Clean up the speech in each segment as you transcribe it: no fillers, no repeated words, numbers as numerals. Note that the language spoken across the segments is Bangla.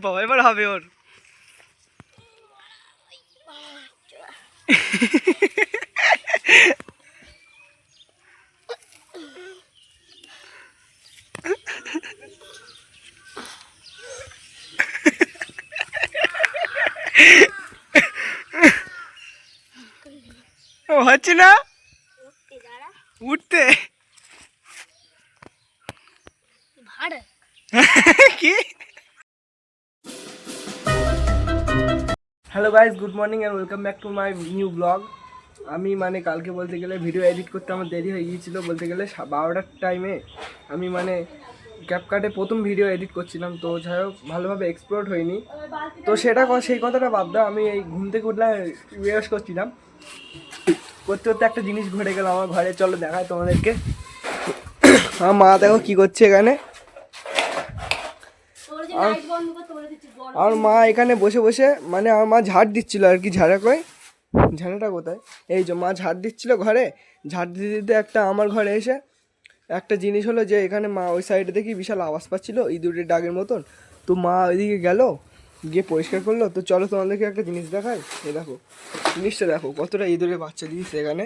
বাবা এবার হবে ওর। হচ্ছে না উঠতে কি। Hello guys, good morning and welcome back to my new blog. আমি মানে কালকে বলতে গেলে ভিডিও এডিট করতে আমার দেরি হয়ে গিয়েছিলো, বলতে গেলে 12টার টাইমে আমি মানে ক্যাপকাটে প্রথম ভিডিও এডিট করছিলাম। তো যাই হোক ভালোভাবে এক্সপ্লোর হয়নি, তো সেই কথাটা বাদ দাও। আমি এই ঘুম থেকে উঠলে রিয়াজ করছিলাম, করতে করতে একটা জিনিস ঘটে গেল আমার ঘরে। চলো দেখায় তোমাদেরকে। আমার মা দেখো কি করছে এখানে। আমার মা এখানে বসে বসে মানে আমার মা ঝাড় দিচ্ছিল আর কি। ঝাড়াটা কোথায়? এই যে মা ঝাড় দিচ্ছিল ঘরে। ঝাড় দিতে দিতে একটা আমার ঘরে এসে একটা জিনিস হলো যে এখানে মা ওই সাইডে দেখি বিশাল আওয়াজ পাচ্ছিল ইঁদুরের ডাকের মতন। তো মা ওইদিকে গেল, গিয়ে পরিষ্কার করলো। তো চলো তোমাদেরকে একটা জিনিস দেখাই। এ দেখো জিনিসটা, দেখো কতটা ইঁদুরের বাচ্চা দিয়েছে এখানে।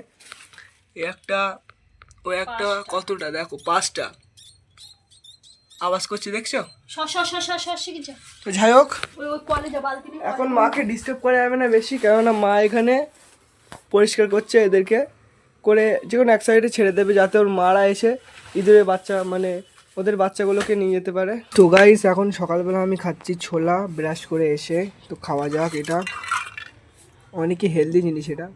একটা কতটা দেখো, 5টা আওয়াজ করছে, দেখছো? তো যাই হোক, এখন মাকে ডিস্টার্ব করা যাবে না বেশি, কেননা মা এখানে পরিষ্কার করছে এদেরকে করে, যে কোনো এক সাইডে ছেড়ে দেবে যাতে ওর মারা এসে ইঁদুরের বাচ্চা মানে ওদের বাচ্চাগুলোকে নিয়ে যেতে পারে। তো গাইস এখন সকালবেলা আমি খাচ্ছি ছোলা, ব্রাশ করে এসে। তো খাওয়া যাক, এটা অনেকই হেলদি জিনিস এটা।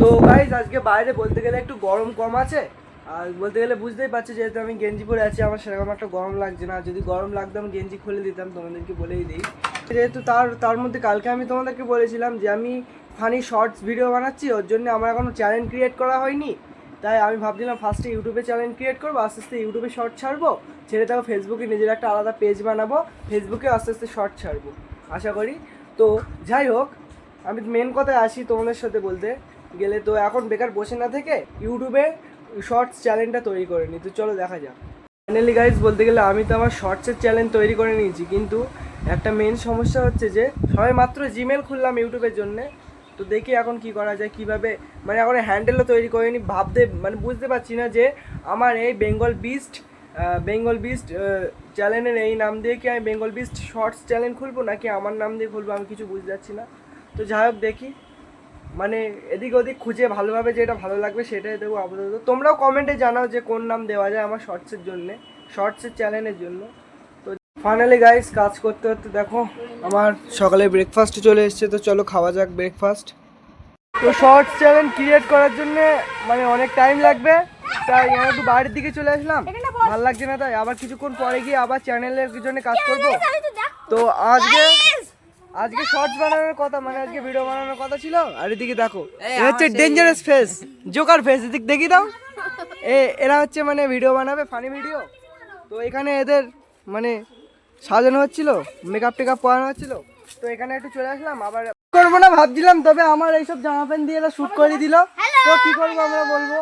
তো গাইস আজকে বাইরে বলতে গেলে একটু গরম কম আছে, আর বলতে গেলে বুঝতেই পারছি যেহেতু আমি গেঞ্জি পরে আছি আমার সেরকম একটা গরম লাগছে না। যদি গরম লাগতো আমি গেঞ্জি খুলে দিতাম, তোমাদেরকে বলেই দিই। যেহেতু তার মধ্যে কালকে আমি তোমাদেরকে বলেছিলাম যে আমি ফানি শর্টস ভিডিও বানাচ্ছি, ওর জন্য আমার এখনও চ্যানেল ক্রিয়েট করা হয়নি। তাই আমি ভাবছিলাম ফার্স্টে ইউটিউবে চ্যানেল ক্রিয়েট করবো, আস্তে আস্তে ইউটিউবে শর্ট ছাড়বো, ছেড়ে তাও ফেসবুকে নিজের একটা আলাদা পেজ বানাবো, ফেসবুকে আস্তে আস্তে শর্ট ছাড়বো আশা করি। তো যাই হোক, আমি মেন কথায় আসি তোমাদের সাথে বলতে গেলে। তো এখন বেকার বসে না থেকে ইউটিউবে শর্টস চ্যানেলটা তৈরি করে নিই। তো চলো দেখা যাক। ফাইনালি গাইজ বলতে গেলে আমি তো আমার শর্টসের চ্যানেল তৈরি করে নিয়েছি, কিন্তু একটা মেন সমস্যা হচ্ছে যে সবাই মাত্র জিমেল খুললাম ইউটিউবের জন্যে। তো দেখি এখন কি করা যায়, কিভাবে মানে এখন হ্যান্ডেলও তৈরি করিনি, ভাবতে মানে বুঝতে পারছি না যে আমার এই বেঙ্গল বিস্ট চ্যানেলের এই নাম দিয়ে কি আমি বেঙ্গল বিস্ট শর্টস চ্যানেল খুলবো নাকি আমার নাম দিয়ে খুলবো, আমি কিছু বুঝতে পারছি না। তো যাই হোক দেখি, মানে এদিক ওদিক খুঁজে ভালোভাবে যেটা ভালো লাগবে সেটাই দেবো আপাতত। তোমরাও কমেন্টে জানাও যে কোন নাম দেওয়া যায় আমার শর্টসের জন্যে, শর্টসের চ্যানেলের জন্য। তো ফাইনালি গাইস কাজ করতে করতে দেখো আমার সকালে ব্রেকফাস্ট চলে এসছে। তো চলো খাওয়া যাক ব্রেকফাস্ট। তো শর্টস চ্যানেল ক্রিয়েট করার জন্যে মানে অনেক টাইম লাগবে, তাই আমি একটু বাড়ির দিকে চলে আসলাম, ভালো লাগছে না, তাই আবার কিছুক্ষণ পরে গিয়ে আবার চ্যানেলের জন্য কাজ করব। তো আজকে শর্টস বানানোর কথা, মানে আজকে ভিডিও বানানোর কথা ছিল। আর এদিকে দেখো এ হচ্ছে ডেঞ্জারাস ফেস, জোকার ফেস, এদিক দেখি দাও। এরা হচ্ছে মানে ভিডিও বানাবে, ফানি ভিডিও। তো এখানে এদের মানে সাজানো হচ্ছিল, মেকআপ টেকআপ করানো হচ্ছিল। তো এখানে একটু চলে আসলাম, আবার করবো না ভাবছিলাম, তবে আমার এইসব জামা প্যান্ট দিয়ে এরা শ্যুট করে দিল। তো কি করবো আমরা বলবো।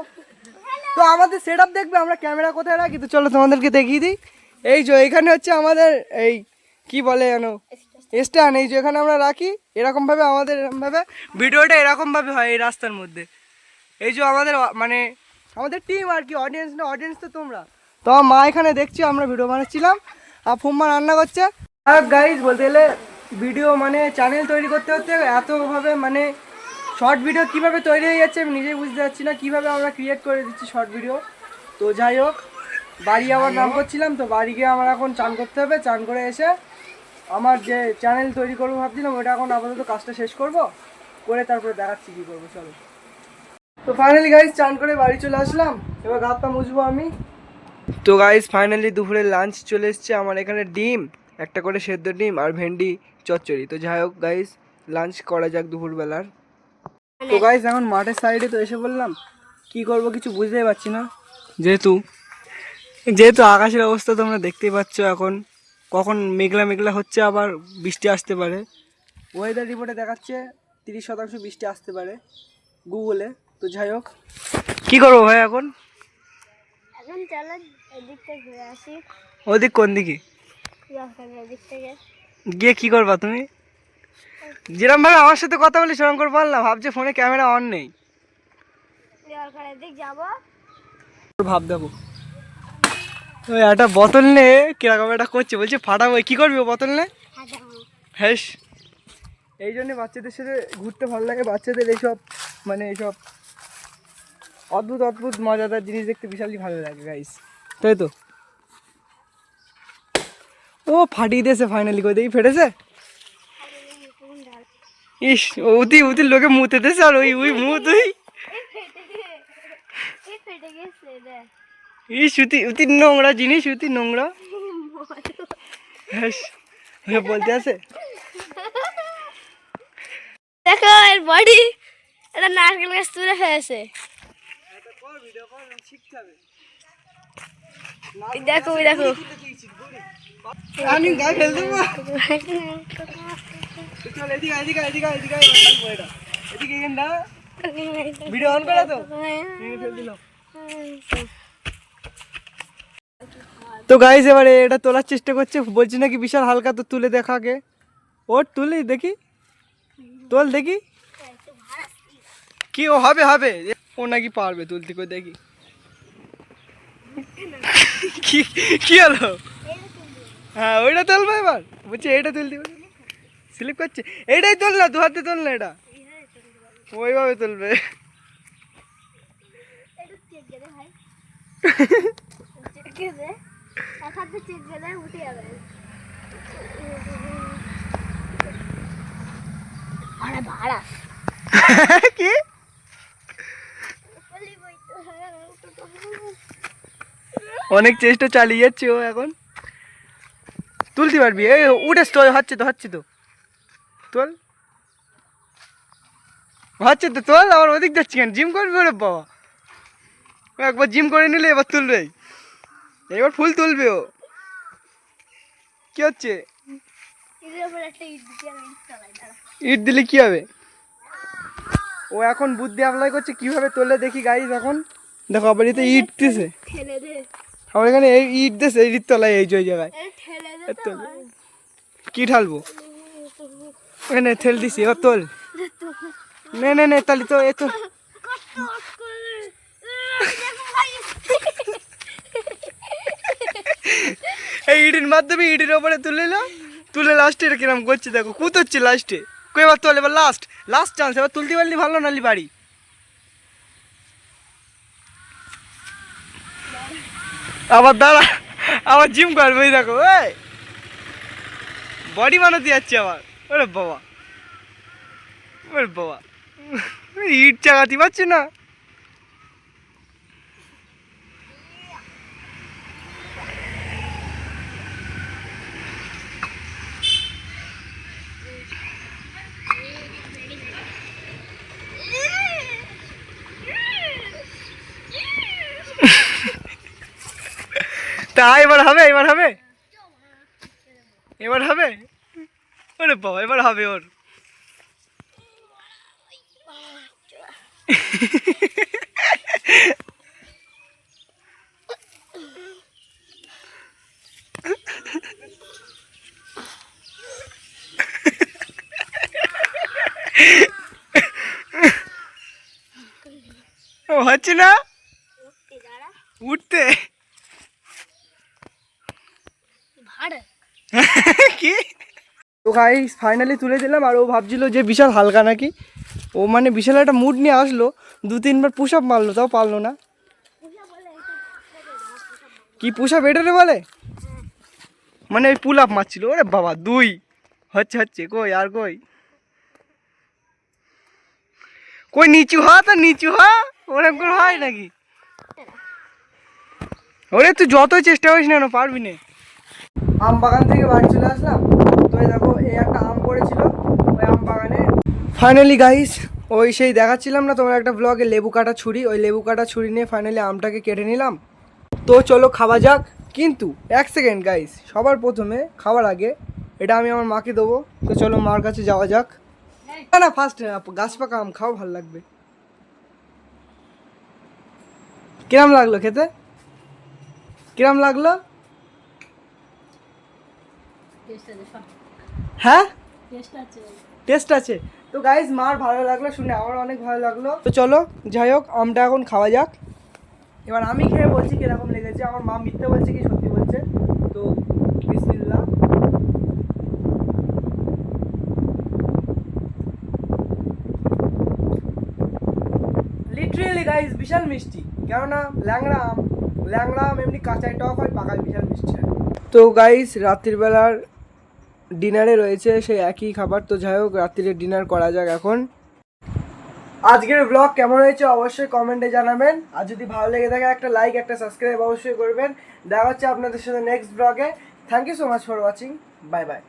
তো আমাদের সেট আপ দেখবে আমরা ক্যামেরা কোথায় রাখি, তো চলো তোমাদেরকে দেখিয়ে দিই। এই যে এখানে হচ্ছে আমাদের এই কি বলে জানো স্ট্যান্ড, এই যে এখানে আমরা রাখি এরকমভাবে, আমাদের এরকমভাবে ভিডিওটা এরকমভাবে হয় এই রাস্তার মধ্যে। এই যে আমাদের মানে আমাদের টিম আর কি, অডিয়েন্স তো তোমরা। তো আমার মা এখানে দেখছি আমরা ভিডিও বানাচ্ছিলাম, আর ফুম্মা রান্না করছে। আর গাইজ বলতে গেলে ভিডিও মানে চ্যানেল তৈরি করতে করতে এতভাবে মানে শর্ট ভিডিও কীভাবে তৈরি হয়ে যাচ্ছে আমি নিজেই বুঝতে পারছি না, কীভাবে আমরা ক্রিয়েট করে দিচ্ছি শর্ট ভিডিও। তো যাই হোক বাড়ি আবার নাম করছিলাম, তো বাড়ি গিয়ে আমার এখন চান করতে হবে। চান করে এসে আমার যে চ্যানেল তৈরি করবো ভাবছিলাম ওটা এখন আপাতত কাজটা শেষ করবো, করে তারপরে দেখাচ্ছি কী করবো চলো। তো ফাইনালি গাইজ চান করে বাড়ি চলে আসলাম, এবার গাতটা মুছবো আমি। তো গাইজ ফাইনালি দুপুরে লাঞ্চ চলে এসছে আমার। এখানে ডিম, একটা করে সেদ্ধ ডিম আর ভেন্ডি চচ্চড়ি। তো যাই হোক গাইজ লাঞ্চ করা যাক দুপুরবেলার। তো গাইজ এখন মাঠের সাইডে তো এসে বললাম, কি করব কিছু বুঝতেই পারছি না, যেহেতু আকাশের অবস্থা তোমরা দেখতেই পাচ্ছ এখন, কখন মেঘলা মেঘলা হচ্ছে আবার বৃষ্টি আসতে পারে। ওয়েদার রিপোর্টে দেখাচ্ছে 30% বৃষ্টি আসতে পারে গুগলে। তো যাই হোক কী করবো ভাই এখন চলো এদিকটা ঘুরে আসি। ওদিক কোন দিকে? গিয়ে কি করবা তুমি? যেরকম ভাবে আমার সাথে কথা বলি সেরকম করে বললাম, ভাবছে ফোনে ক্যামেরা অন নেই। ভাব দেখো ওই একটা বোতল নে কিরকম একটা করছে, বলছে ফাটাবো। কি করবি ও বোতল নে? হ্যাঁ, এই জন্য বাচ্চাদের সাথে ঘুরতে ভালো লাগে। বাচ্চাদের এইসব মানে এইসব অদ্ভুত অদ্ভুত মজাদার জিনিস দেখতে বিশালই ভালো লাগে গাইস, তাই তো? ও ফাটিয়ে দিয়েছে ফাইনালি, কই দেখি ফেটেছে। ইস উতির লোকে মুতে দিয়েছে, আর ওই মুখ তুই। ইস উতির নোংরা জিনিস, উতির নোংরা। হ্যাঁ বলতে আছে। দেখো এর বডি, এটা নারকেল গাছ তুলে ফেলেছে। দেখো দেখো আমি গায়ে ফেল দেবো। চল এদিকে এদিকে এদিকে এদিকে এদিকে এখানটা ভিডিও অন করা তো ফেল দিলাম। তো গাইস এবারে এটা তোলার চেষ্টা করছে, বলছি নাকি বিশাল হালকা, তো তুলে দেখা আগে। ওর তুলি দেখি, তোল দেখি কি ও হবে হবে, ও নাকি পারবে তুলতে, কই দেখি। কি কি হলো? হ্যাঁ ওইটা তুলবে এবার, বলছি এইটা তুলতে স্লিপ করছে। এইটাই তোল না, দু হাতে তোল না, এটা ওইভাবে তুলবে। কি অনেক চেষ্টা চালিয়ে যাচ্ছে ও, এখন তুলতে পারবি? এই উঠেস তো, হচ্ছে তো হচ্ছে তো, তোল হচ্ছে তো, তোল। আবার ওদিক যাচ্ছি কেন? জিম করবি ওরে বাবা, ও একবার জিম করে নিলে এবার তুলবে, এবার ফুল তুলবে ও। কি হচ্ছে? ইট দিলে কি হবে? ও এখন বুদ্ধি অ্যাপ্লাই করছে কিভাবে তোলে দেখি গাইস। এখন দেখো আবার এতে ইট দিছে, আমার এখানে এই ইট দিছে, এই ইট তলায় এই যে জায়গায় কি ঢালবো? এখানে ঠেল দিছি, ও তোল। নে নে নে তাহলে তো এ তো এই ইটের মাধ্যমে ইটের ওপরে তুলে না, তুলে লাস্টে কিরম করছে দেখো, কুতোচ্ছে লাস্টে। কই এবার তোল, এবার লাস্ট লাস্ট চান্স, এবার তুলতে পারলি ভালো, নালি বাড়ি। আবার দাঁড়া, আবার জিম করবে, ওই দেখো এই বডি বানাতে যাচ্ছে আবার। ওরে বাবা, ওরে বাবা, ইট চাগাতে পারছি না। তা এবার হবে, এবার হবে, এবার হবে। ওরে বাবা এবার হবে ওর। ও হচ্ছে না উঠতে। কি? তো গাইস ফাইনালি তুলে দিলাম, আর ও ভাবছিল যে বিশাল হালকা নাকি। ও মানে বিশাল একটা মুড নিয়ে আসলো, 2-3 বার পুশ আপ মারলো, তাও পারলো না। কি পুশ আপ এটারে বলে? মানে ওই পুল আপ মারছিল। ওরে বাবা 2 হচ্ছে হচ্ছে, কই আর কই কই নিচু হ, তো নিচু হ, ওরকম করে হয় নাকি? ওরে তুই যতই চেষ্টা করিস না পারবি না। আম বাগান থেকে বাড়ি চলে আসলাম, তো এই দেখো এই একটা আম পড়েছিল ওই আম বাগানে। ফাইনালি গাইস ওই সেই দেখাচ্ছিলাম না তোমার একটা ব্লগে লেবু কাটা ছুরি, ওই লেবু কাটা ছুরি নিয়ে ফাইনালি আমটাকে কেটে নিলাম। তো চলো খাওয়া যাক। কিন্তু 1 সেকেন্ড গাইস, সবার প্রথমে খাওয়ার আগে এটা আমি আমার মাকে দেবো। তো চলো মার কাছে যাওয়া যাক। না না ফার্স্ট গাছ পাকা আম খাও, ভালো লাগবে। কিরম লাগলো খেতে? কিরম লাগলো? হ্যাঁ টেস্ট আছে। তো গাইজ মার ভালো লাগলো শুনে, আমার অনেক ভালো লাগলো। তো চলো যাই হোক, আমটা এখন খাওয়া যাক। এবার আমি খেয়ে বলছি কিরকম লেগেছে, আমার মা মিথ্যে বলছে কি সত্যি বলছে। তো বিসমিল্লাহ। লিটারেলি গাইজ বিশাল মিষ্টি, কেননা ল্যাংড়া আম, ল্যাংড়া আম এমনি কাঁচায় টক হয়, পাকায় বিশাল মিষ্টি হয়। তো গাইজ রাত্রির বেলার ডিনারে রয়েছে সেই একই খাবার। তো যাই হোক রাত্রিরে ডিনার করা যাক এখন। আজকের ব্লগ কেমন হয়েছে অবশ্যই কমেন্টে জানাবেন, আর যদি ভালো লেগে থাকে একটা লাইক একটা সাবস্ক্রাইব অবশ্যই করবেন। দেখা হচ্ছে আপনাদের সাথে নেক্সট ব্লগে। Thank you so much for watching, bye by.